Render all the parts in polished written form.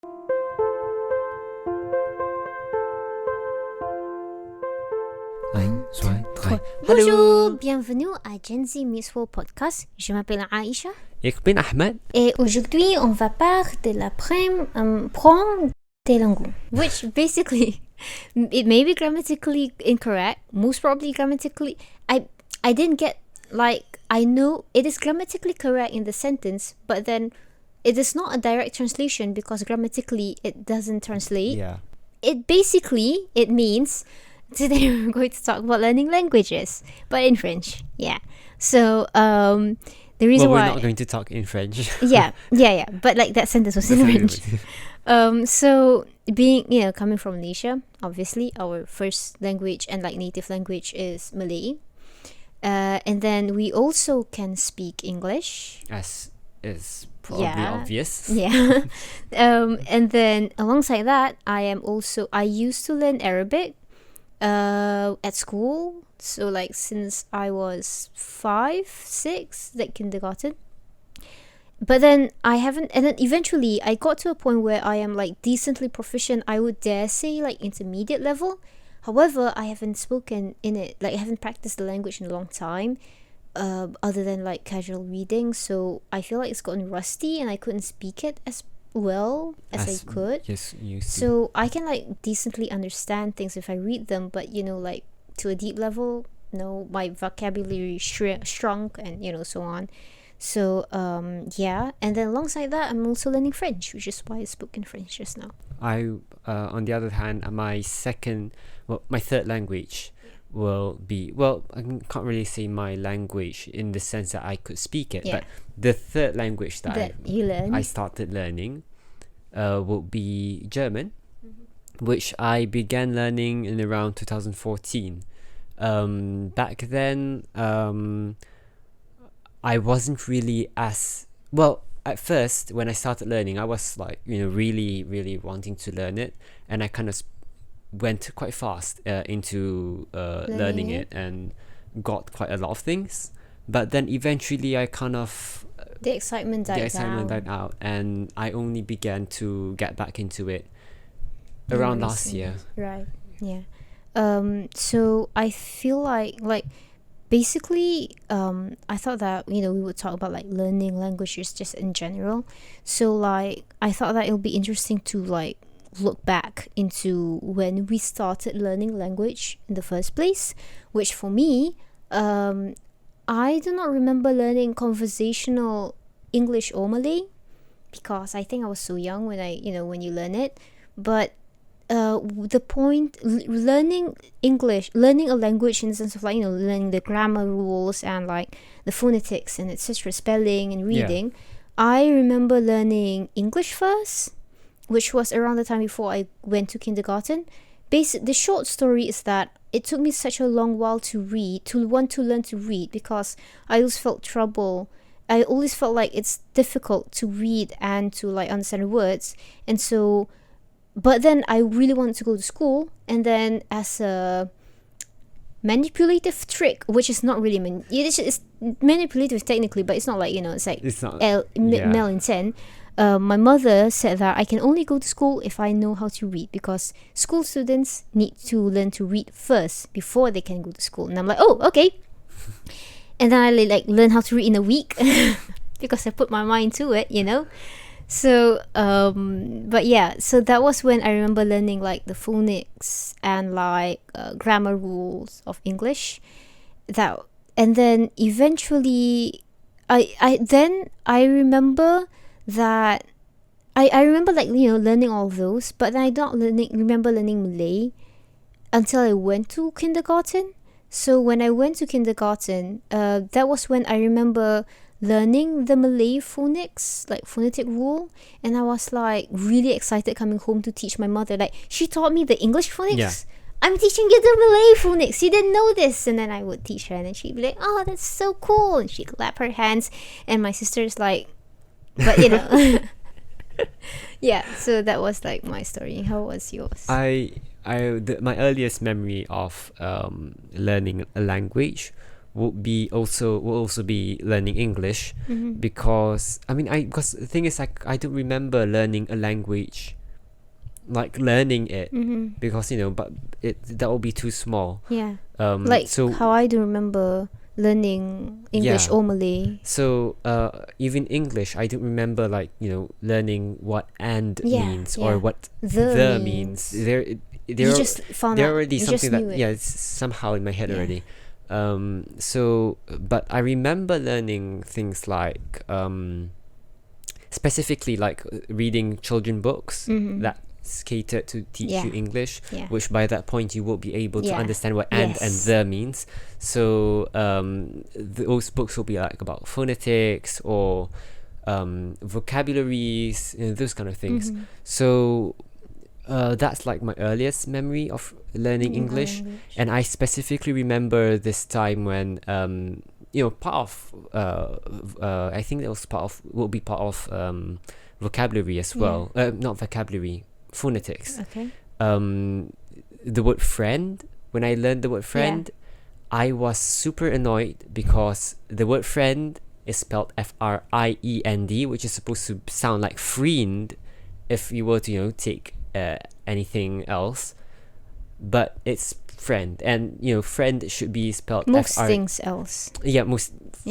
Un, zwei, drei. Bonjour, bienvenue à Gen Z Meets World Podcast. Je m'appelle Aïcha. Ik ben Ahmed. Et aujourd'hui, on va parler de la prendre des langues, which basically, it may be grammatically incorrect, most probably grammatically. I didn't get, I know it is grammatically correct in the sentence, but then it is not a direct translation because grammatically it doesn't translate. Yeah. It means today we're going to talk about learning languages, but in French. Yeah. So the reason we're why not going to talk in French. yeah. But like that sentence was in French. So being coming from Malaysia, obviously our first language and like native language is Malay. And then we also can speak English. As is probably obvious. Yeah. And then alongside that, I used to learn Arabic at school. So like since I was 5, 6, like kindergarten. But then I haven't, and then eventually I got to a point where I am like decently proficient. I would dare say like intermediate level. However, I haven't spoken in it, like I haven't practiced the language in a long time, other than like casual reading. So I feel like it's gotten rusty and I couldn't speak it as well as I could. Yes, you see. So I can like decently understand things if I read them, but like to a deep level, no, my vocabulary shrunk and so on. So yeah, and then alongside that, I'm also learning French, which is why I spoke in French just now. I on the other hand, my third language will be, I can't really say my language in the sense that I could speak it, but the third language that I started learning will be German, which I began learning in around 2014. Back then, I wasn't really as well. At first, when I started learning, I was like, really, really wanting to learn it, and I kind of went quite fast into learning it and got quite a lot of things. But then eventually, I kind of the excitement died out, and I only began to get back into it around last year. Right. Yeah. So I feel like basically, I thought that we would talk about like learning languages just in general. So like I thought that it would be interesting to like look back into when we started learning language in the first place, which for me, I do not remember learning conversational English or Malay because I think I was so young when when you learn it. But the point, learning a language in the sense of like learning the grammar rules and like the phonetics and etc., spelling and reading. I remember learning English first, which was around the time before I went to kindergarten. The short story is that it took me such a long while to want to learn to read, because I always felt trouble. I always felt like it's difficult to read and to like understand the words, and so. But then I really wanted to go to school, and then as a manipulative trick, which is not really it's manipulative technically, but it's not like it's not malintent. My mother said that I can only go to school if I know how to read, because school students need to learn to read first before they can go to school. And I'm like, oh, okay. And then I like learn how to read in a week because I put my mind to it, So, but yeah, so that was when I remember learning like the phonics and like grammar rules of English. And then eventually, I remember that I remember like learning all of those, but then I don't remember learning Malay until I went to kindergarten. So when I went to kindergarten, that was when I remember learning the Malay phonics, like phonetic rule, and I was like really excited coming home to teach my mother. Like, she taught me the English phonics. Yeah. I'm teaching you the Malay phonics. You didn't know this. And then I would teach her, and then she'd be like, "Oh, that's so cool!" And she'd clap her hands, and my sister's like, but yeah. So that was like my story. How was yours? My earliest memory of learning a language will also be learning English, because because the thing is, like, I don't remember learning a language, like learning it, because but that will be too small. Yeah. So how I do remember learning English or Malay. So even English, I don't remember, like, learning what "and" means, or what "the" means. You just found there out. already You something just knew that it. it's somehow in my head already. But I remember learning things like specifically, like, reading children books that's catered to teach you English, which by that point you will be able to understand what "and" and "the" means. So those books will be like about phonetics or vocabularies, those kind of things. So that's like my earliest memory of learning English. And I specifically remember this time when part of I think that was will be part of vocabulary as well. Not vocabulary, phonetics. Okay. The word "friend." When I learned the word "friend," I was super annoyed because the word "friend" is spelled FRIEND, which is supposed to sound like "friend" if you were to take anything else, but it's "friend," and friend should be spelled most things else.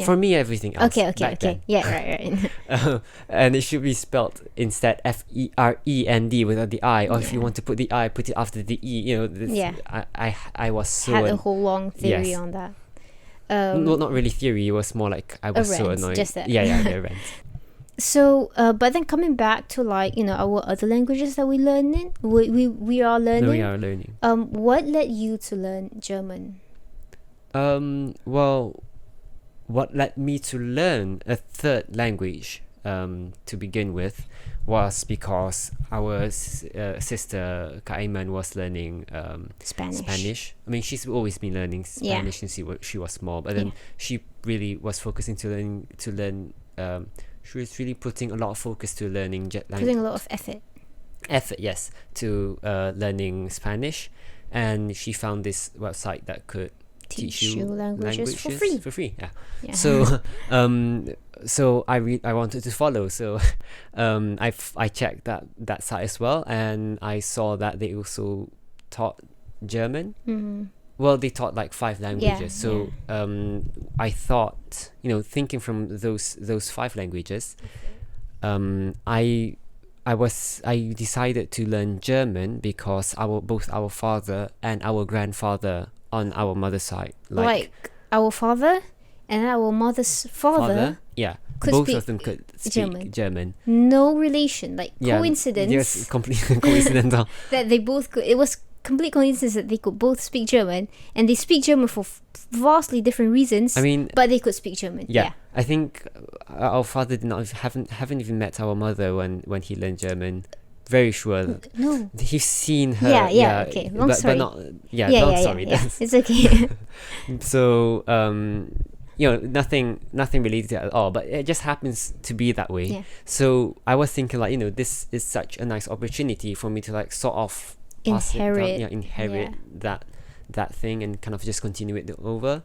For me, everything else. Okay. Then. Yeah, right. And it should be spelled instead FEREND without the I, or if you want to put the I, put it after the E. I was so had a whole long theory on that. No, not really theory. It was more like I was so annoyed. Just that. The rent. So, but then coming back to, like, our other languages that we are learning. We are learning. What led you to learn German? Well, what led me to learn a third language to begin with was because our sister Kak Aiman was learning Spanish. I mean, she's always been learning Spanish since she was small, but then she really was focusing to learn. She was really putting a lot of focus to learning putting a lot of effort, yes, to learning Spanish, and she found this website that could teach you languages for free. Yeah. So so I wanted to follow, so I checked that site as well, and I saw that they also taught German. Well, they taught like 5 languages. So I thought, thinking from those 5 languages, I decided to learn German because both our father and our grandfather on our mother's side, like our father and our mother's father, both of them could speak German. No relation, like coincidence. Yes, completely coincidental. That they both could. It was complete coincidence that they could both speak German, and they speak German for vastly different reasons. I mean, but they could speak German. Yeah. I think our father haven't even met our mother when he learned German. Very sure. No. He's seen her. Yeah. Okay. Long story. But not. Long story. Yeah. It's okay. So nothing related to it at all, but it just happens to be that way. Yeah. So I was thinking, like, this is such a nice opportunity for me to, like, sort of inherit that thing and kind of just continue it over,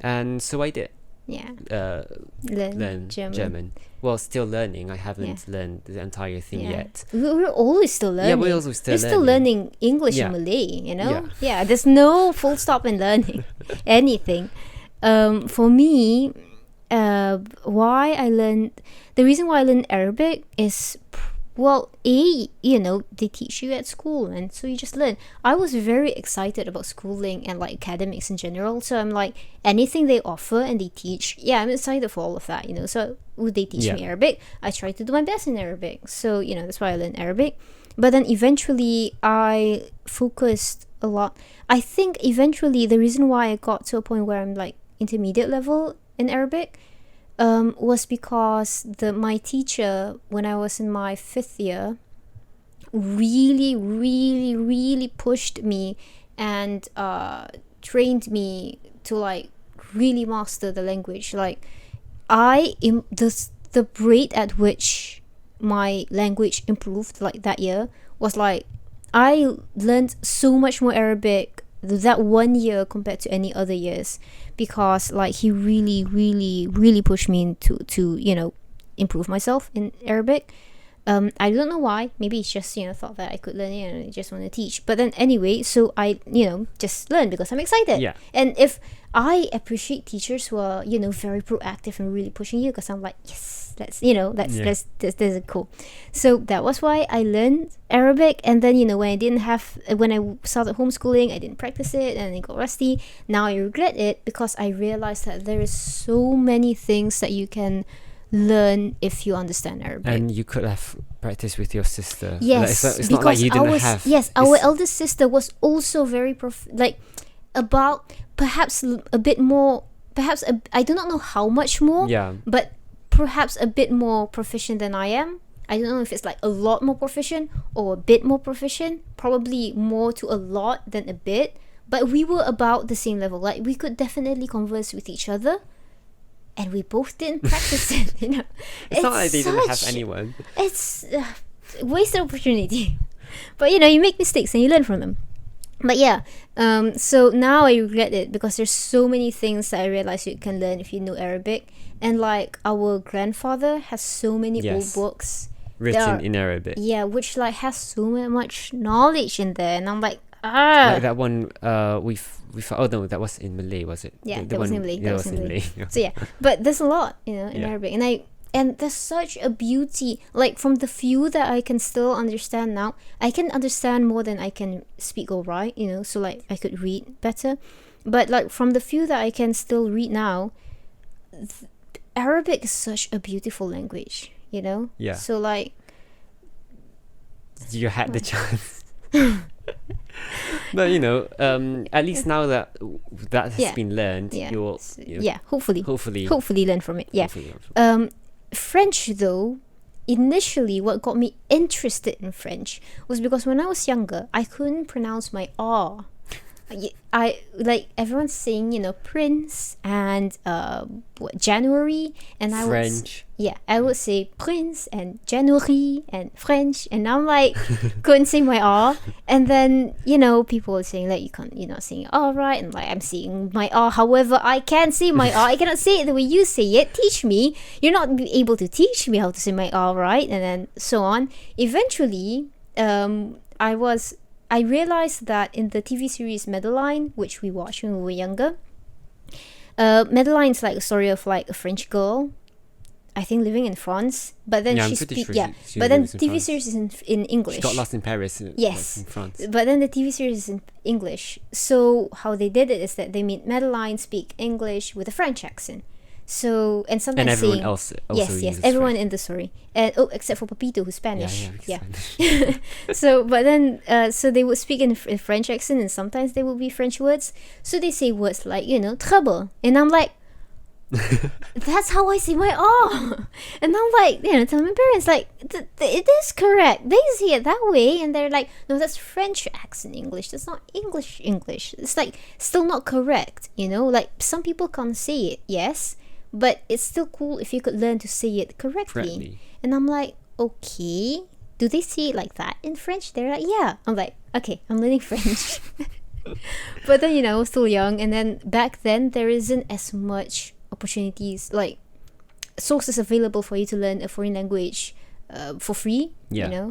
and so I did. Learn German. Well, still learning. I haven't learned the entire thing yet. We're always still learning. We're also still learning. We're still learning English and Malay, there's no full stop in learning anything. For me, the reason why I learned Arabic is, they teach you at school, and so you just learn. I was very excited about schooling and, like, academics in general, so I'm like, anything they offer and they teach, I'm excited for all of that, so would they teach me Arabic? I try to do my best in Arabic, so that's why I learned Arabic. But then eventually I focused a lot. I think eventually the reason why I got to a point where I'm, like, intermediate level in Arabic was because my teacher, when I was in my 5th year, really, really, really pushed me and trained me to, like, really master the language. Like, the rate at which my language improved, like, that year was, like, I learned so much more Arabic that 1 year compared to any other years, because like he really, really, really pushed me to improve myself in Arabic. I don't know why. Maybe it's just thought that I could learn it and I just want to teach. But then anyway, so I just learn because I'm excited. Yeah. And if I appreciate teachers who are very proactive and really pushing you, because I'm like, yes, that's cool. So that was why I learned Arabic. And then when I started homeschooling, I didn't practice it and it got rusty. Now I regret it because I realized that there is so many things that you can learn if you understand Arabic. And you could have practiced with your sister. Yes, it's not like you didn't have. Yes, our eldest sister was also very about perhaps a bit more. Perhaps I do not know how much more. Yeah. But perhaps a bit more proficient than I am. I don't know if it's like a lot more proficient or a bit more proficient. Probably more to a lot than a bit. But we were about the same level. Like we could definitely converse with each other. And we both didn't practice it, It's not like they didn't have anyone. It's wasted opportunity. But you make mistakes and you learn from them. But yeah, so now I regret it because there's so many things that I realized you can learn if you know Arabic. And like our grandfather has so many old books written in Arabic. Yeah, which like has so much knowledge in there, and I'm like, like that one oh no, that was in Malay, was it? Yeah, that was one, in Malay. That was in Malay. So yeah, but there's a lot, in Arabic, and there's such a beauty. Like from the few that I can still understand now, I can understand more than I can speak or write. So like I could read better, but like from the few that I can still read now, Arabic is such a beautiful language. Yeah. So like, you had the chance. But at least now that has been learned, you'll hopefully learn from it. Yeah. French though, initially what got me interested in French was because when I was younger, I couldn't pronounce my R. I like everyone's saying prince and January, and I would say prince and January and French, and I'm like couldn't say my R. And then people were saying like you're not saying R right, and like I'm saying my R, however I can say my R, I cannot say it the way you say it, teach me. You're not able to teach me how to say my R right, and then so on. Eventually I realized that in the TV series Madeline, which we watched when we were younger, Madeline's like a story of like a French girl, I think living in France, but then she speaks. Yeah, but then the TV series is in English. She got lost in Paris. Yes, in France. But then the TV series is in English. So how they did it is that they made Madeline speak English with a French accent. So and sometimes everyone else also yes, everyone French. In the story, and except for Papito, who's Spanish. Spanish. So but then so they would speak in French accent, and sometimes they would be French words. So they say words like trouble, and I'm like, that's how I say my R. And I'm like, telling my parents like it is correct. They say it that way, and they're like, no, that's French accent English. That's not English. It's like still not correct. Like some people can't say it. Yes. But it's still cool if you could learn to say it correctly. And I'm like, okay, do they say it like that in French? They're like, yeah. I'm like, okay, I'm learning French. But then, I was still young. And then back then, there isn't as much opportunities, like sources available for you to learn a foreign language for free. Yeah.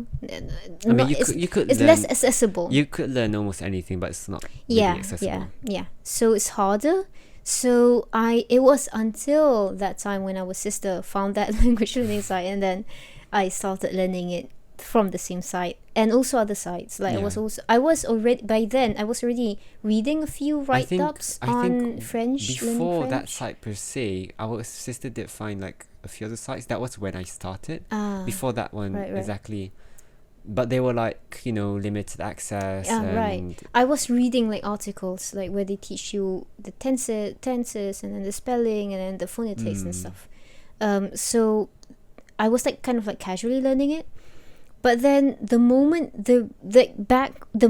I mean, you could it's less accessible. You could learn almost anything, but it's not really accessible. Yeah. So it's harder. So it was until that time when our sister found that language learning site, and then I started learning it from the same site and also other sites. Like I was already reading a few write-ups on French. Before that site per se, our sister did find like a few other sites. That was when I started. Before that one, right. Exactly. But they were like, limited access. Right. I was reading like articles like where they teach you the tenses and then the spelling and then the phonetics and stuff. So I was like kind of like casually learning it. But then the moment the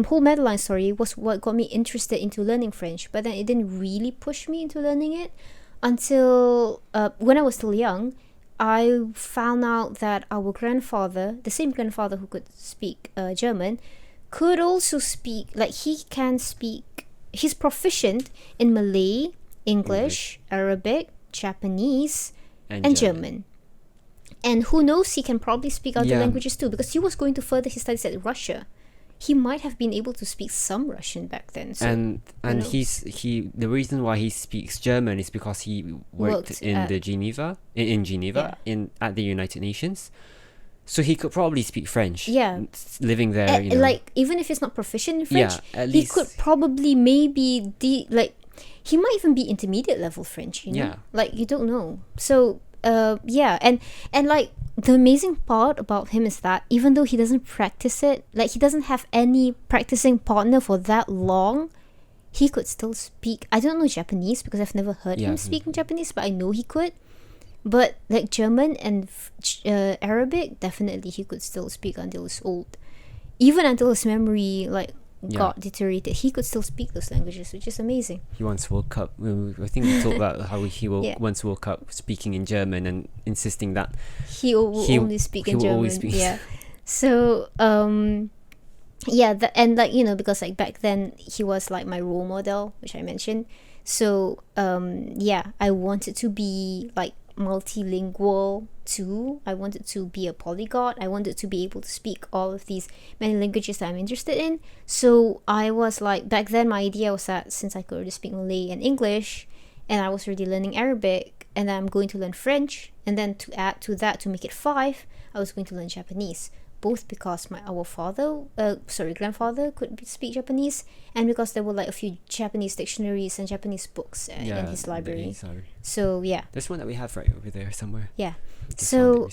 whole Madeline story was what got me interested into learning French. But then it didn't really push me into learning it until when I was still young. I found out that our grandfather, the same grandfather who could speak German, could also speak, like he can speak he's proficient in Malay, English, Arabic, Japanese, and German. And who knows, he can probably speak other languages too, because he was going to further his studies at Russia. He might have been able to speak some Russian back then. So, and the reason why he speaks German is because he worked in at Geneva at the United Nations. So he could probably speak French. Yeah, living there. Like, even if he's not proficient in French, he could probably maybe he might even be intermediate level French. You know? Yeah, like, you don't know. So and like, the amazing part about him is that even though he doesn't practice it, like, he doesn't have any practicing partner for that long, he could still speak. I don't know Japanese because I've never heard him speaking Japanese, but I know he could. But like German and Arabic, definitely he could still speak until he's old. Even until his memory got deteriorated, he could still speak those languages, which is amazing. He once woke up, I think we talked about how he once woke up speaking in German and insisting that he will only speak in German. Yeah. So and like, you know, because like back then he was like my role model, which I mentioned. So I wanted to be like multilingual too. I wanted to be a polyglot. I wanted to be able to speak all of these many languages that I'm interested in. So I was like, back then my idea was that since I could already speak Malay and English, and I was already learning Arabic, and then I'm going to learn French, and then to add to that, to make it 5, I was going to learn Japanese. Both because our grandfather could speak Japanese, and because there were like a few Japanese dictionaries and Japanese books in his library. So there's one that we have right over there somewhere. Yeah. So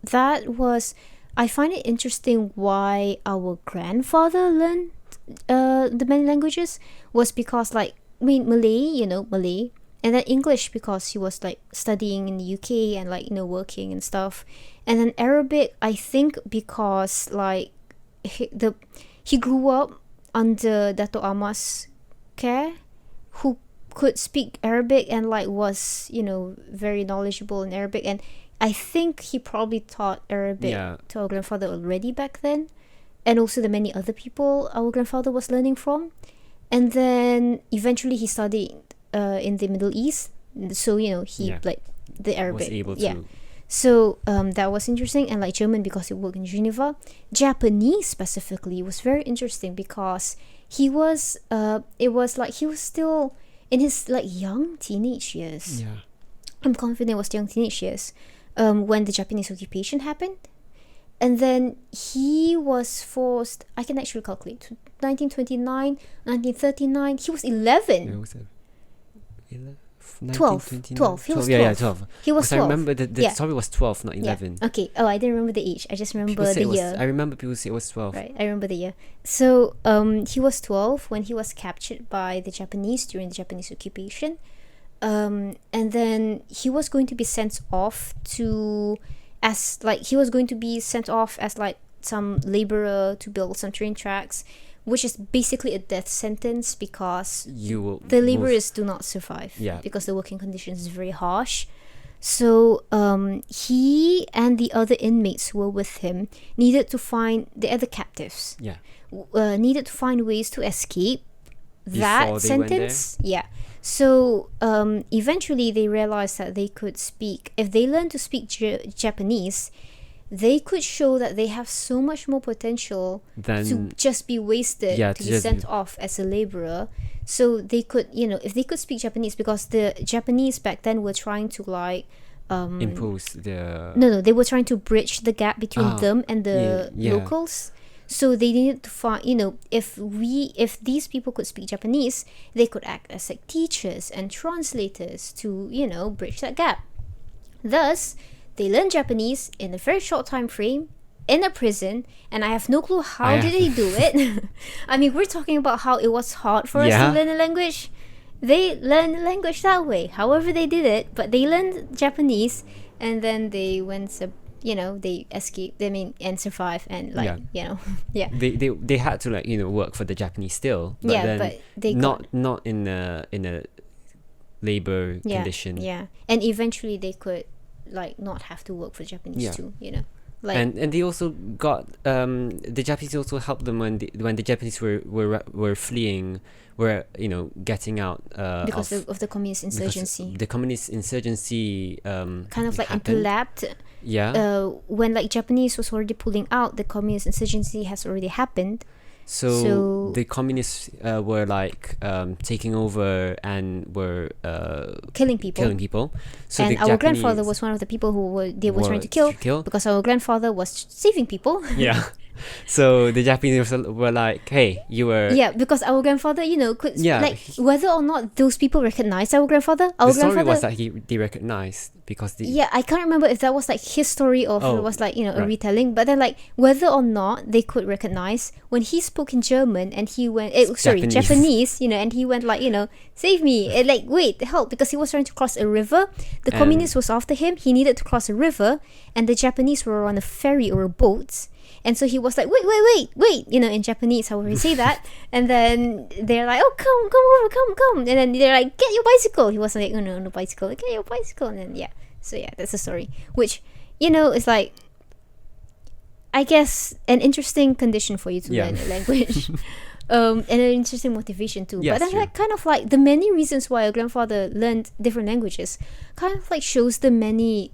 that was, I find it interesting why our grandfather learned the many languages was because, like, I mean, Malay, and then English because he was like studying in the UK and like, you know, working and stuff. And then Arabic, I think because like he grew up under Dato Amas care, who could speak Arabic and like was, you know, very knowledgeable in Arabic. And I think he probably taught Arabic to our grandfather already back then, and also the many other people our grandfather was learning from. And then eventually he studied in the Middle East, so, you know, he like the Arabic was able to. So that was interesting. And like German because he worked in Geneva. Japanese specifically was very interesting because he was it was like he was still in his like young teenage years. I'm confident it was young teenage years when the Japanese occupation happened. And then he was forced, I can actually calculate, 1929, 1939, he was 11. Yeah, was it 12. He was 12. Yeah, 12. He was 12. I remember the story was 12, not 11. Yeah. Okay. Oh, I didn't remember the age. I just remember the year. I remember people say it was 12. Right. I remember the year. So he was 12 when he was captured by the Japanese during the Japanese occupation. And then he was going to be sent off as like some laborer to build some train tracks, which is basically a death sentence because the laborers do not survive because the working conditions is very harsh. So he and the other inmates who were with him needed to find the other captives. Needed to find ways to escape that sentence. So eventually they realized that they could speak, if they learned to speak Japanese, they could show that they have so much more potential to just be wasted, to be sent off as a laborer. So they could, you know, if they could speak Japanese, because the Japanese back then were trying to like impose their they were trying to bridge the gap between them and the locals. So they needed to find, you know, if these people could speak Japanese, they could act as like teachers and translators to, you know, bridge that gap. Thus, they learned Japanese in a very short time frame in a prison, and I have no clue how did they do it. I mean, we're talking about how it was hard for us to learn a language. They learned the language that way, however they did it, but they learned Japanese, and then they went, they escaped, and survived, and They had to like, you know, work for the Japanese still, but then but they not in a labor condition. And eventually they could like not have to work for Japanese too, you know. Like, and they also got the Japanese also helped them when the Japanese were fleeing, were getting out because of the communist insurgency. The communist insurgency kind of like happened. enveloped. Yeah. When like Japanese was already pulling out, the communist insurgency has already happened. So the communists were like taking over and were killing people. So and the our Japanese grandfather was one of the people who were trying to kill because our grandfather was saving people. Yeah. So the Japanese were like, hey, you were... Yeah, because our grandfather, could... Yeah. Like, whether or not those people recognized our grandfather... The story was that they recognized because the... Yeah, I can't remember if that was like his story or if it was like, a retelling. But then like, whether or not they could recognize, when he spoke in German and he went... Japanese, and he went like, save me. And like, wait, help. Because he was trying to cross a river. The communist was after him. He needed to cross a river. And the Japanese were on a ferry or a boat. And so he was like, wait, in Japanese, however you say that. And then they're like, oh, come. And then they're like, get your bicycle. He was like, oh, no bicycle. Get your bicycle. And then, yeah. So, yeah, that's the story. Which, is like, I guess, an interesting condition for you to learn a language. And an interesting motivation too. Yes, but then, like, kind of like, the many reasons why your grandfather learned different languages kind of like shows the many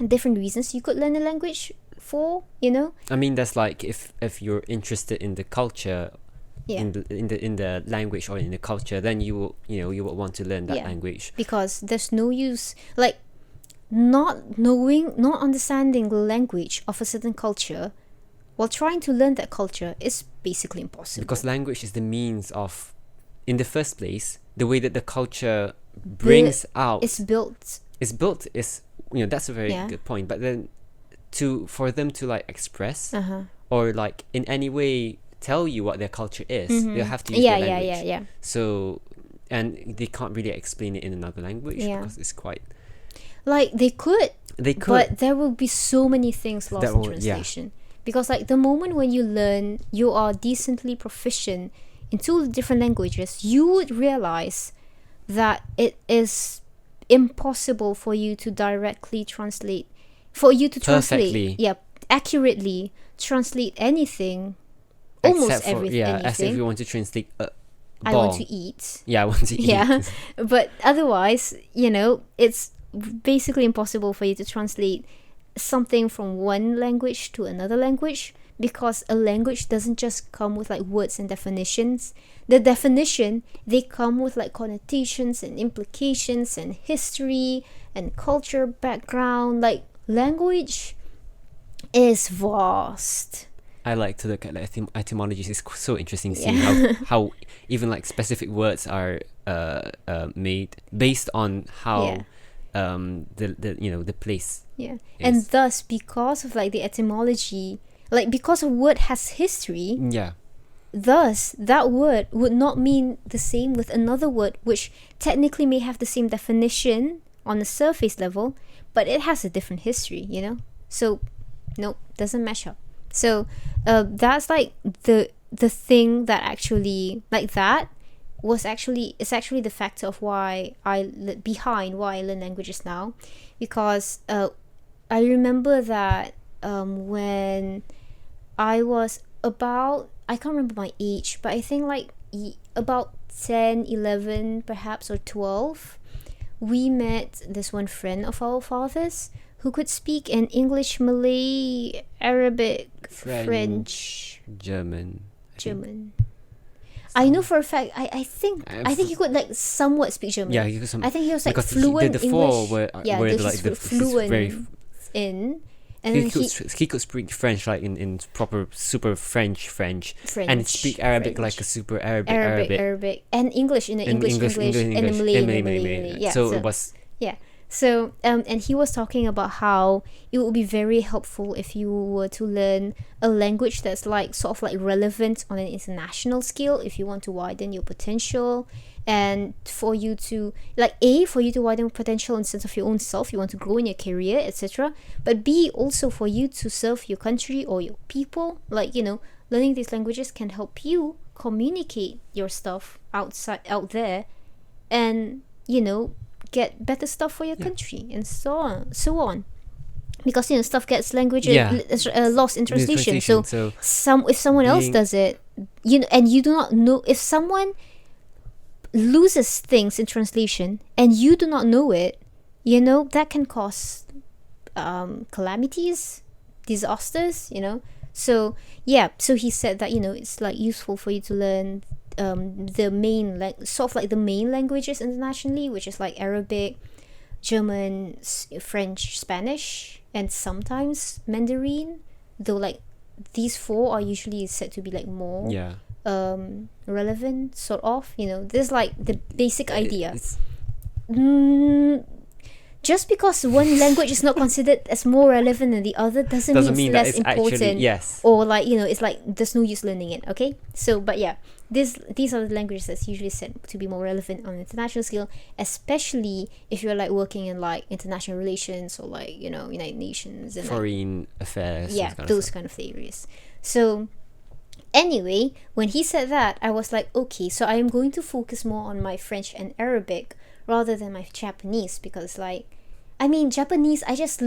different reasons you could learn a language for, I mean, that's like if you're interested in the culture, in the language or in the culture, then you will want to learn that language, because there's no use like not understanding the language of a certain culture while trying to learn that culture is basically impossible, because language is the means of, in the first place, the way that the culture brings out it's built is that's a very good point. But then for them to like express or like in any way tell you what their culture is, they have to use their language. Yeah. So, and they can't really explain it in another language because it's quite like they could, but there will be so many things lost in translation. Because like the moment when you are decently proficient in two different languages, you would realize that it is impossible for you to directly translate, accurately translate anything, almost everything. As if you want to translate I want to eat. Yeah, I want to eat. Yeah, but otherwise, it's basically impossible for you to translate something from one language to another language, because a language doesn't just come with like words and definitions. The definition, they come with like connotations and implications and history and culture background. Like, language is vast. I like to look at etymologies. It's so interesting seeing how even like specific words are made based on how the place is. And thus, because of like the etymology, like because a word has history, thus that word would not mean the same with another word which technically may have the same definition on the surface level, but it has a different history, so nope, doesn't match up. So that's like the thing that actually, like, that is actually the factor of why I learn languages now, because I remember that when I was about, I can't remember my age, but I think like about 10, 11 perhaps, or 12, we met this one friend of our father's who could speak in English, Malay, Arabic, French, German. I know for a fact. I think he could like somewhat speak German. Yeah, I think he was like fluent the English. Were like the fluent in. And he could speak French like in proper super French, and speak Arabic like a super Arabic, and English in the English, and the Malay. Yeah, so it was. Yeah. So and he was talking about how it would be very helpful if you were to learn a language that's like sort of like relevant on an international scale if you want to widen your potential, and for you to widen your potential in sense of your own self, you want to grow in your career, etc. But B, also for you to serve your country or your people. Like, learning these languages can help you communicate your stuff out there, and get better stuff for your country, and so on. because stuff gets Yeah. lost in The translation. So so if someone else being does it, and you do not know, if someone loses things in translation and you do not know it, that can cause calamities, disasters. So yeah, so he said that it's like useful for you to learn the main sort of like the main languages internationally, which is like Arabic, German, French, Spanish, and sometimes Mandarin. Though like these four are usually said to be like more yeah. relevant, sort of. There's like the basic idea. It's Just because one language is not considered as more relevant than the other doesn't doesn't mean mean it's that less it's actually important, yes. or like it's like there's no use learning it. Okay, so but yeah, these are the languages that's usually said to be more relevant on an international scale, especially if you're like working in like international relations or like United Nations and Foreign affairs. yeah, those kind of areas. So anyway, when he said that, I was like, okay, so I am going to focus more on my French and Arabic rather than my Japanese, because like Japanese, I just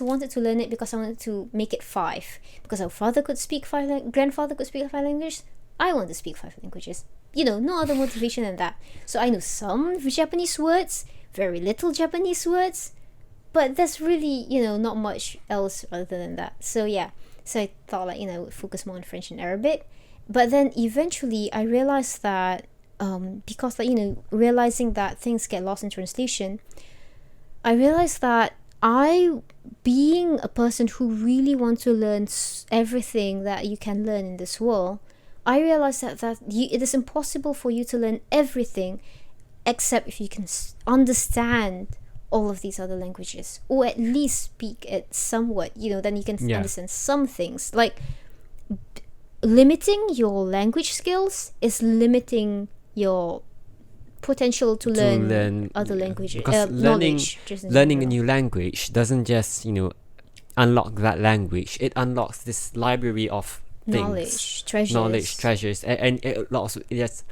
wanted to learn it because I wanted to make it 5, because our father could speak 5, grandfather could speak 5 languages. I want to speak 5 languages. No other motivation than that. So I know some Japanese words, very little Japanese words, but there's really not much else other than that. So yeah, so I thought like I would focus more on French and Arabic. But then eventually I realized that because like realizing that things get lost in translation, I realized that being a person who really wants to learn everything that you can learn in this world, I realized that it is impossible for you to learn everything except if you can understand all of these other languages, or at least speak it somewhat. Then you can understand some things. Like limiting your language skills is limiting your potential to learn other languages, because learning a new language doesn't just unlock that language. It unlocks this library of things, knowledge treasures, and it also just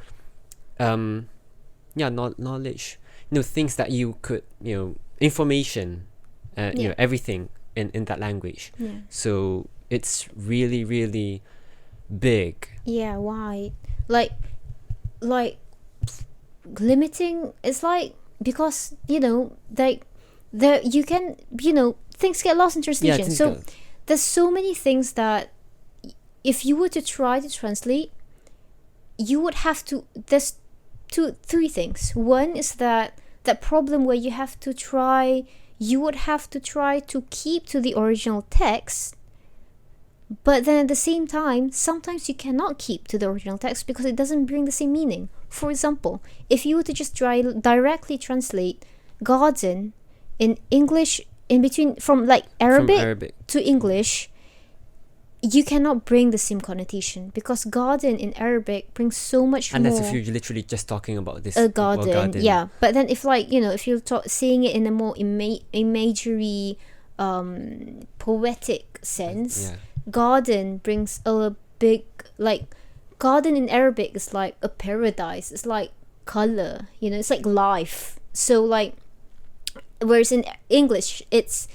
knowledge, things that you could information, everything in that language. So it's really really big. Yeah, why? Like limiting is like, because like you can things get lost in translation. So there's so many things that if you were to try to translate, you would have to, there's three things. One is that problem where you would have to try to keep to the original text, but then at the same time sometimes you cannot keep to the original text because it doesn't bring the same meaning. For example, if you were to just directly translate garden in English, in between from like Arabic to English, you cannot bring the same connotation, because garden in Arabic brings so much unless more. If you're literally just talking about this a garden. Yeah. But then if like if you're saying it in a more imagery, poetic sense, garden brings a big, like, garden in Arabic is like a paradise. It's like color, it's like life. So like, whereas in English it's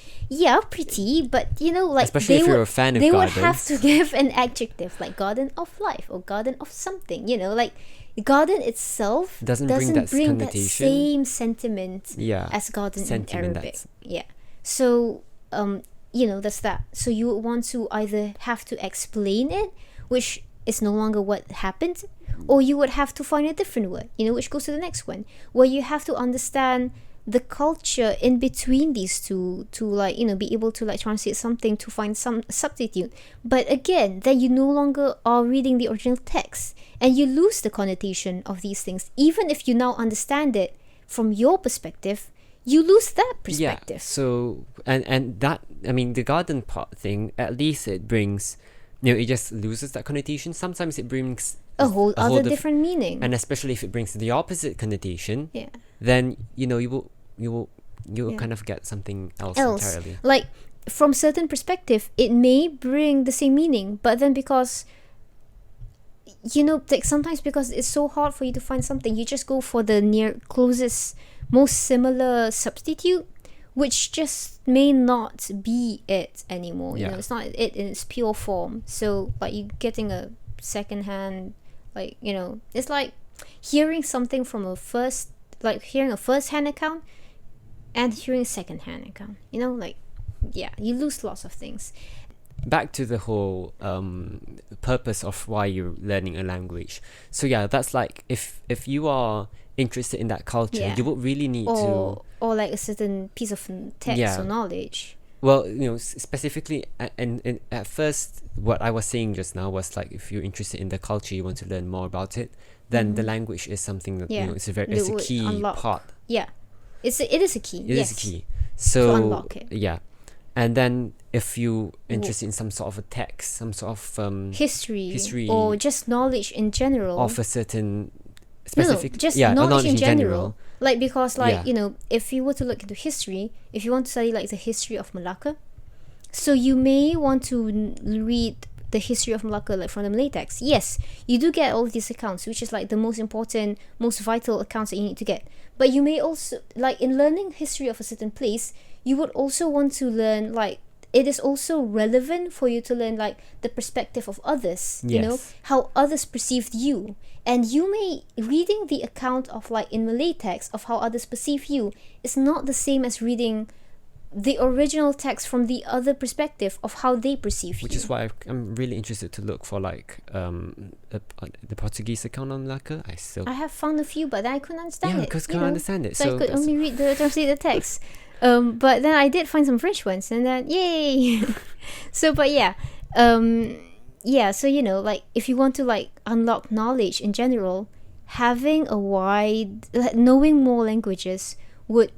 pretty, but like, especially if you're a fan of they gardens, would have to give an adjective like garden of life or garden of something. Like garden itself doesn't bring that same sentiment as garden in Arabic. So that's that. So you would want to either have to explain it, which is no longer what happened, or you would have to find a different word, which goes to the next one, where you have to understand the culture in between these two to like be able to like translate something to find some substitute. But again, then you no longer are reading the original text, and you lose the connotation of these things. Even if you now understand it from your perspective, you lose that perspective. So and that, the garden part thing, at least it brings, it just loses that connotation. Sometimes it brings a whole other different meaning, and especially if it brings the opposite connotation, then you will kind of get something else entirely. Like from certain perspective, it may bring the same meaning, but then because like sometimes because it's so hard for you to find something, you just go for the closest, most similar substitute, which just may not be it anymore. You Yeah. know, it's not it in its pure form. So like you getting a secondhand, like, you know, it's like hearing something from hearing a first-hand account and hearing a second-hand account. You know, like, yeah, you lose lots of things. Back to the whole purpose of why you're learning a language. So yeah, that's like if you are interested in that culture, Yeah. you would really need Or to, like a certain piece of text Yeah. or knowledge. well, you know, specifically, and at first, what I was saying just now was like, if you're interested in the culture, you want to learn more about it, then the language is something that, Yeah. you know, it's a That would key unlock. part. Yeah, it is a key. It yes. is a key. So unlock it. yeah, and then if you interested in some sort of a text, some sort of History or just knowledge in general. of a certain specific, just yeah, knowledge in in general. Like, because like, Yeah. you know, if you were to look into history, if you want to study like the history of Malacca, so you may want to read the history of Malacca like from the Malay text. Yes, you do get all of these accounts, which is like the most important, most vital accounts that you need to get. But you may also, like, in learning history of a certain place, you would also want to learn, like, it is also relevant for you to learn like the perspective of others, you know, Yes. how others perceived you. And you may, reading the account of like in Malay text of how others perceive you is not the same as reading the original text from the other perspective of how they perceive Which you. is why I'm really interested to look for like the Portuguese account on Malacca. I have found a few, but then I couldn't understand yeah, it. because you can't know. understand it. So I could that's- only read the translated text. But then I did find some French ones, and then yay! So, but yeah, yeah. So, you know, like, if you want to like unlock knowledge in general, having a wide, knowing more languages would.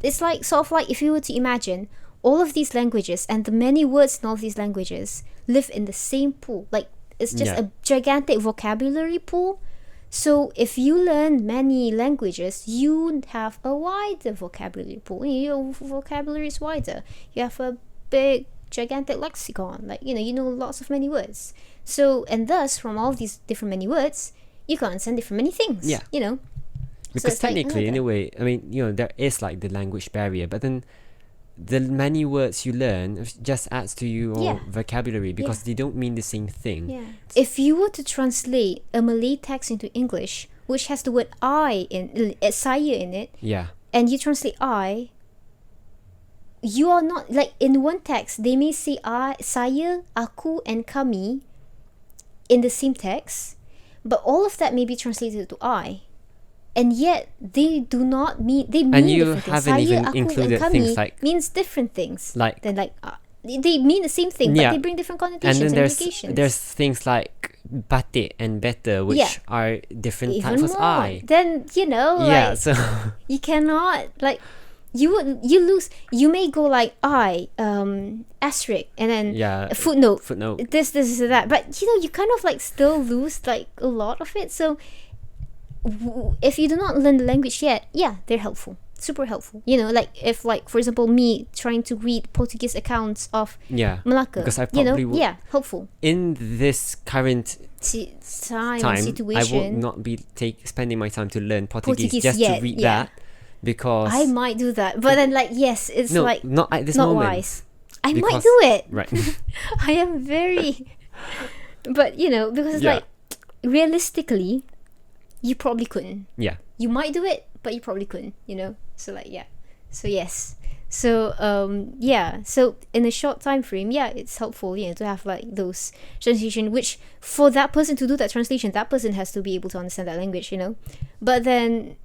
It's like sort of like if you were to imagine all of these languages and the many words in all of these languages live in the same pool. Like, it's just Yeah. a gigantic vocabulary pool. So if you learn many languages, you have a wider vocabulary pool. Your vocabulary is wider. You have a big, gigantic lexicon. Like, you know lots of many words. So, and thus, from all these different many words, you can understand different many things. Yeah. You know. Because it's like, technically, in okay. a way, I mean, you know, there is like the language barrier, but then the many words you learn just adds to your Yeah. vocabulary because they don't mean the same thing. Yeah. If you were to translate a Malay text into English, which has the word I in saya in it, Yeah. and you translate I, you are not like in one text they may say I, saya, aku, and kami in the same text, but all of that may be translated to I. And yet they do not mean, they mean And you different things. haven't Saya, even aku, included and kami things like- means different things. Like- then like they mean the same thing, Yeah. but they bring different And connotations then and there's implications. things like batik and better, which Yeah. are different Even types of more. I. Then, you know, Yeah, like, so you cannot, like, you lose, you may go like I, asterisk, and then yeah, a footnote, footnote. this, that, but you know, you kind of like still lose like a lot of it. So if you do not learn the language yet, yeah, they're helpful, super helpful. You know, like if, like, for example, me trying to read Portuguese accounts of Yeah, Malacca, because I you know, probably would, yeah, helpful. in this current Time time, situation. I will not be spending my time to learn Portuguese, Portuguese just yet, to read yeah. that, because I might do that, but then like, yes, it's no, like not at this not moment. wise. I might Because- do it. Right. I am very, but you know, because Yeah. like realistically, you probably couldn't. Yeah. You might do it, but you probably couldn't. You know, so like, yeah, so yes, so yeah, so in a short time frame, yeah, it's helpful, you know, to have like those translation, which for that person to do that translation, that person has to be able to understand that language, you know. But then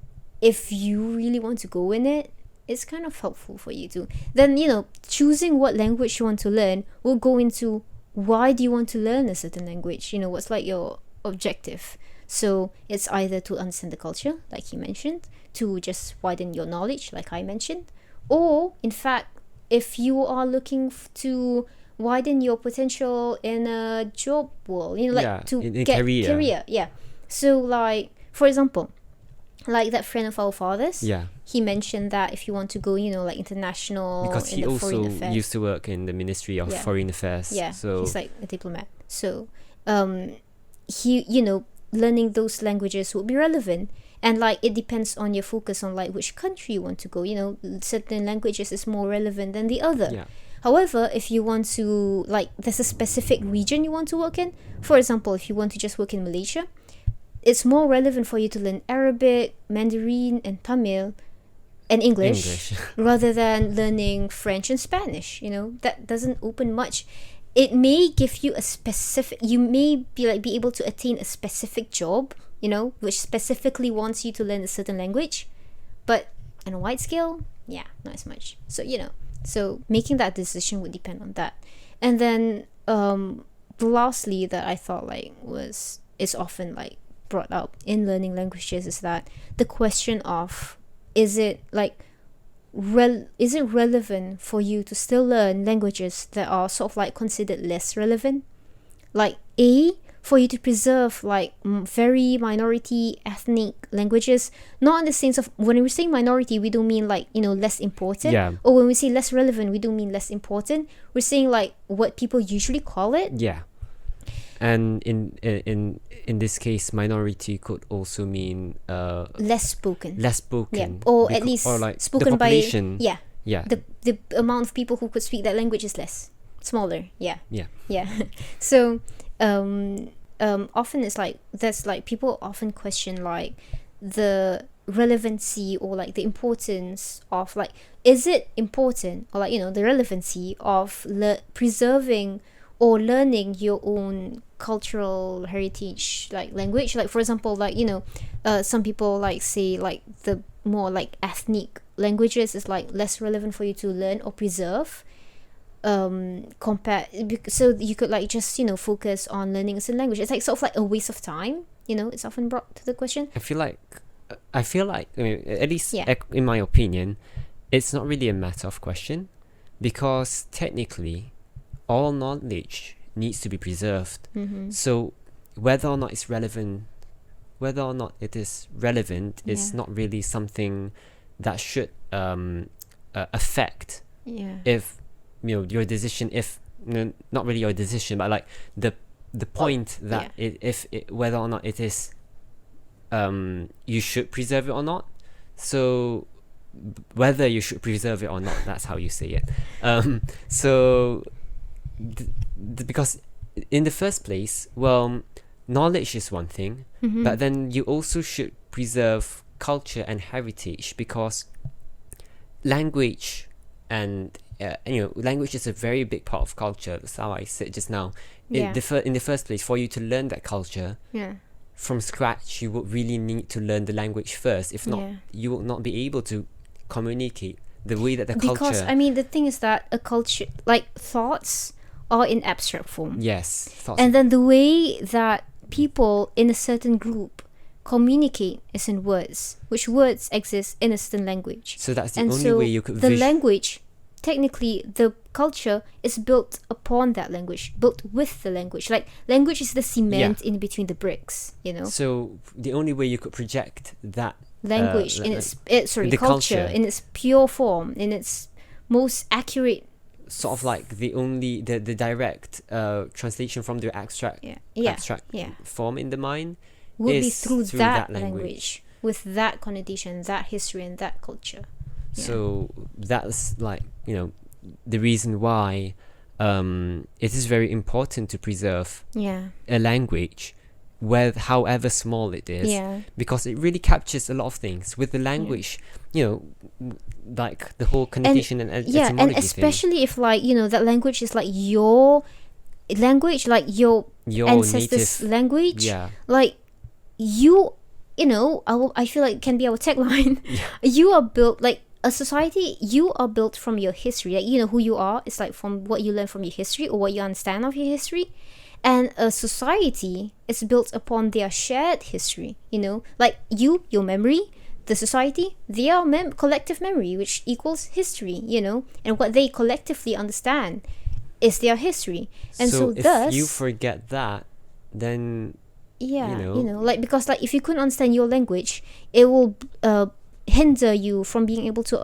if you really want to go in it, it's kind of helpful for you to then, you know, choosing what language you want to learn will go into why do you want to learn a certain language, you know, what's like your objective. So it's either to understand the culture, like you mentioned, to just widen your knowledge, like I mentioned, or in fact, if you are looking to widen your potential in a job world, you know, like Yeah, to in get career. yeah. So like, for example, like that friend of our father's, Yeah, he mentioned that if you want to go, you know, like international because in he the also foreign affairs, used to work in the Ministry of Yeah. Foreign Affairs. yeah, so he's like a diplomat. So he, you know, learning those languages would be relevant. And like it depends on your focus on like which country you want to go. Certain languages is more relevant than the other. Yeah. However, if you want to, like, there's a specific region you want to work in. For example, if you want to just work in Malaysia, it's more relevant for you to learn Arabic, Mandarin, and Tamil, and English. Rather than learning French and Spanish. That doesn't open much. It may give you a specific, you may be able to attain a specific job, which specifically wants you to learn a certain language, but on a wide scale, not as much. So making that decision would depend on that. And then lastly, that I thought is often like brought up in learning languages is that the question of is it relevant for you to still learn languages that are sort of like considered less relevant, like for you to preserve like very minority ethnic languages, not in the sense of, when we say minority, we don't mean like less important, or when we say less relevant, we don't mean less important. We're saying like what people usually call it. And in this case, minority could also mean less spoken, or at least or like spoken the population, by the amount of people who could speak that language is smaller. So often it's like that's like people often question like the relevancy or like the importance of like, is it important, or like the relevancy of preserving or learning your own cultural heritage like language. Like for example, like some people like say like the more like ethnic languages is like less relevant for you to learn or preserve, so you could like just focus on learning a certain language. It's like sort of like a waste of time. It's often brought to the question. I feel like I mean, at least in my opinion, it's not really a matter of question, because technically all knowledge needs to be preserved. So whether or not it is relevant is not really something that should affect if your decision, if not really your decision, but like the point that whether or not it is you should preserve it or not. So whether you should preserve it or not, that's how you say it. Because in the first place, well, knowledge is one thing, but then you also should preserve culture and heritage, because language and language is a very big part of culture. That's how I said just now. In the first place, for you to learn that culture from scratch, you would really need to learn the language first. If not, you will not be able to communicate the way that the culture. Because I mean, the thing is that a culture, like thoughts, are in abstract form. Yes, thoughts. And then the way that people in a certain group communicate is in words, which words exist in a certain language. So that's the only way you could. The language, technically, the culture is built upon that language, built with the language. Like language is the cement in between the bricks. So the only way you could project that language in its the culture in its pure form, in its most accurate. Sort of like the direct translation from the abstract form in the mind would be through that language with that connotation, that history, and that culture. So that's like the reason why it is very important to preserve a language, however small it is, because it really captures a lot of things. With the language, like the whole connotation and etymology and especially if like that language is like your language, like your ancestors' native language, like I feel like it can be our tagline. You are built like a society. You are built from your history, like who you are. It's like from what you learn from your history or what you understand of your history. And a society is built upon their shared history, like your memory, the society, their collective memory, which equals history, and what they collectively understand is their history. And so if thus, you forget that, then like, because like if you couldn't understand your language, it will hinder you from being able to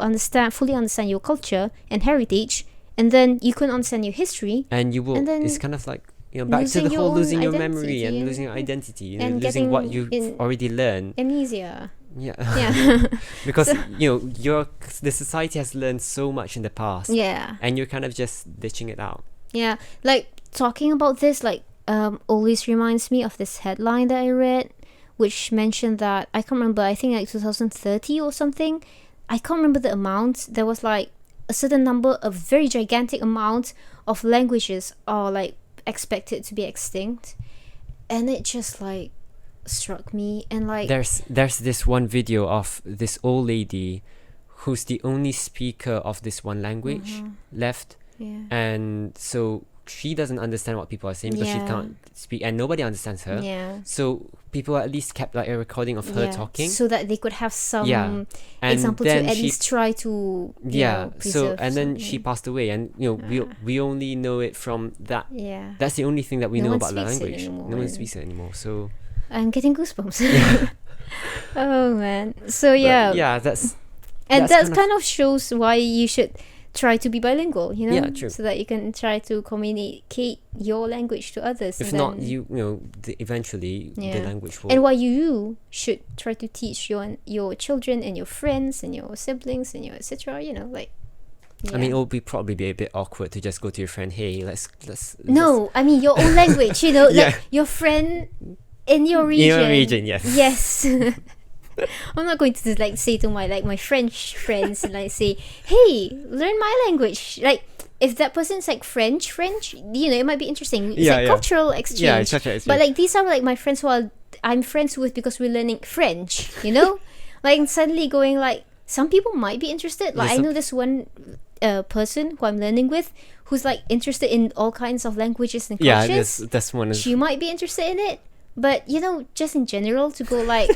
fully understand your culture and heritage, and then you couldn't understand your history, and you will. It's kind of like back to the whole losing your memory and losing your identity, and losing what you've already learned. Amnesia. Yeah. Yeah. Because So- the society has learned so much in the past, yeah. and you're kind of just ditching it out. Yeah. Like talking about this, like always reminds me of this headline that I read, which mentioned that I can't remember. I think like 2030 or something. I can't remember the amount. There was like a certain number, a very gigantic amount of languages are like expected to be extinct, and it just like struck me. And like There's this one video of this old lady who's the only speaker of this one language left, yeah. and so she doesn't understand what people are saying because she Yeah. can't speak, and nobody understands her. Yeah. So people at least kept like a recording of her Yeah, talking. so that they could have some Yeah. And example to then at she least try to yeah. So preserve and then some- she passed away, and we only know it from that. yeah. That's the only thing that we No know one about that speaks it language. anymore, No one and- speaks it anymore. So I'm getting goosebumps. Oh man. So yeah. but yeah, that's And that's that kind of shows why you should try to be bilingual, you know? Yeah, true. So that you can try to communicate your language to others. if and not then- eventually Yeah. the language will. And why you should try to teach your children and your friends and your siblings and your etc. You know, like. I mean, yeah. it would probably be a bit awkward to just go to your friend, hey, let's No, I mean your own language. You know, Yeah. like your friend in your region. In your region, yes. Yes. I'm not going to like say to my French friends and like say, hey, learn my language. Like if that person's like French, you know, it might be interesting. It's Yeah, like yeah. cultural exchange. Yeah, it's such a But like these are like my friends who I'm friends with because we're learning French. You know, like suddenly going like some people might be interested. Like Yeah, I some- know this one person who I'm learning with who's like interested in all kinds of languages and yeah, cultures. that's one of She might be interested in it, but you know, just in general, to go like,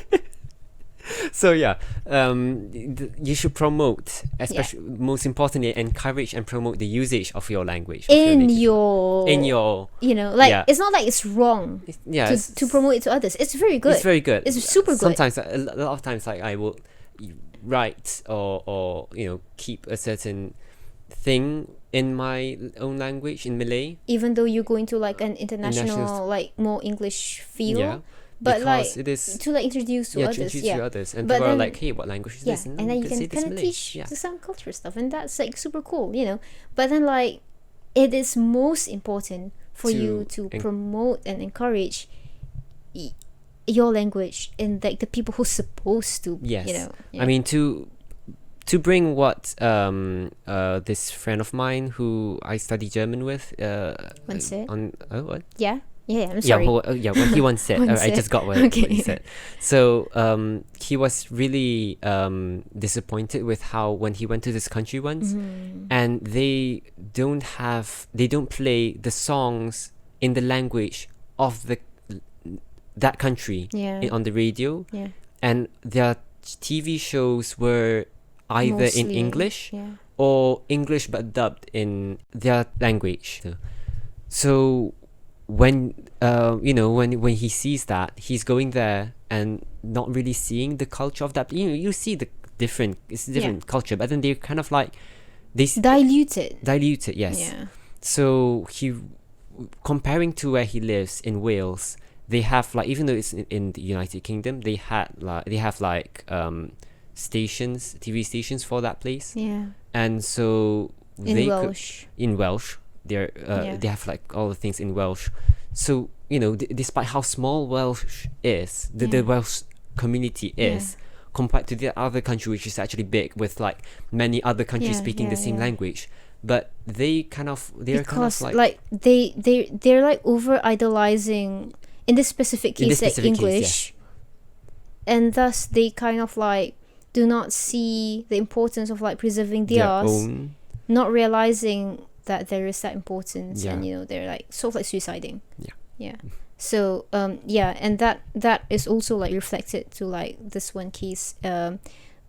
so yeah, you should promote, especially most importantly, encourage and promote the usage of your language of in native- your, in your you know, like Yeah. it's not like it's wrong yeah to promote it to others. It's very good. It's very good. It's super good. Sometimes a lot of times, like I will write or keep a certain thing in my own language in Malay. Even though you go into like an international, International- like more English feel, Yeah, but like because it is to like introduce to to others, introduce yeah. to others, and But people are then- like, hey, what language is Yeah, this? and then you say can this kind of Malay. teach Yeah. to some culture stuff, and that's like super cool, you know. But then like it is most important for you to promote and encourage your language and like the people who's supposed to, Yes. you know. I mean, to bring what this friend of mine who I study German with Once said? on what yeah, I'm sorry. what he once said. Once I just said. got what he Okay. said. So he was really disappointed with how when he went to this country once, Mm-hmm. and they don't play the songs in the language of that country Yeah. on the radio, Yeah. and their TV shows were either in Mostly, English Yeah. or English but dubbed in their language. So when when he sees that, he's going there and not really seeing the culture of that. You see it's a different culture, but then they're kind of like Dilute it. dilute it. Yes. Yeah. So comparing to where he lives in Wales, they have like, even though it's in the United Kingdom, they have stations, TV stations for that place, Yeah. and so In they Welsh. in Welsh, they have like all the things in Welsh. So despite how small Welsh is, the Yeah. Welsh community is compared to the other country, which is actually big with like many other countries Yeah, speaking the yeah, same yeah. language, but they're kind of Because like like they're like over idolizing in this specific In case this like specific case, English, and thus they kind of like do not see the importance of like preserving their theirs, own. not realizing that there is that importance, Yeah. and they're like sort of like suiciding. Yeah. So and that is also like reflected to like this one case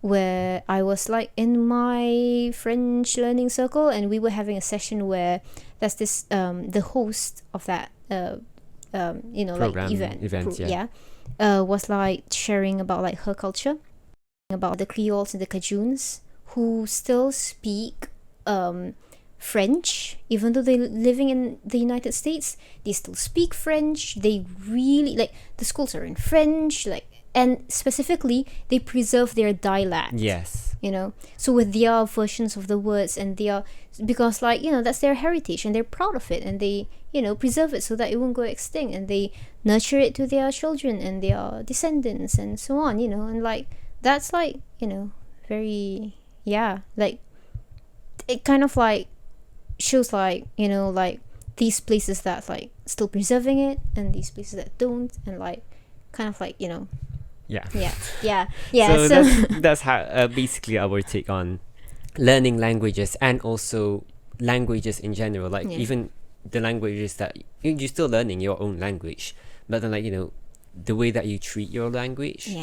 where I was like in my French learning circle, and we were having a session where there's this the host of that Program, like event yeah. was like sharing about like her culture, about the Creoles and the Cajuns who still speak French, even though they're living in the United States. They still speak French. They really like the schools are in French, like and specifically they preserve their dialect. Yes. You know, so with their versions of the words and their, because like, you know, that's their heritage and they're proud of it, and they, you know, preserve it so that it won't go extinct, and they nurture it to their children and their descendants and so on, you know. And like that's like, you know, very, yeah, like it kind of like shows like, you know, like these places that like still preserving it and these places that don't, and like kind of like, you know. Yeah. So that's how basically our take on learning languages, and also languages in general. Like even the languages that you're still learning your own language, but then like, you know, the way that you treat your language,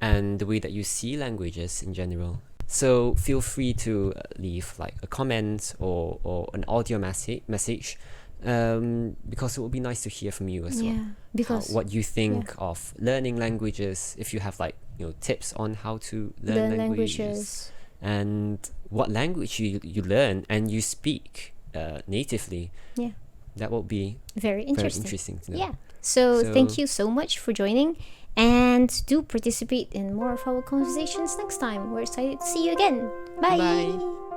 and the way that you see languages in general. So feel free to leave like a comment or an audio message. Because it would be nice to hear from you as well. Because what you think of learning languages, if you have like, you know, tips on how to learn languages, and what language you learn and you speak natively. That would be very interesting to know. So thank you so much for joining, and do participate in more of our conversations next time. We're excited to see you again. Bye.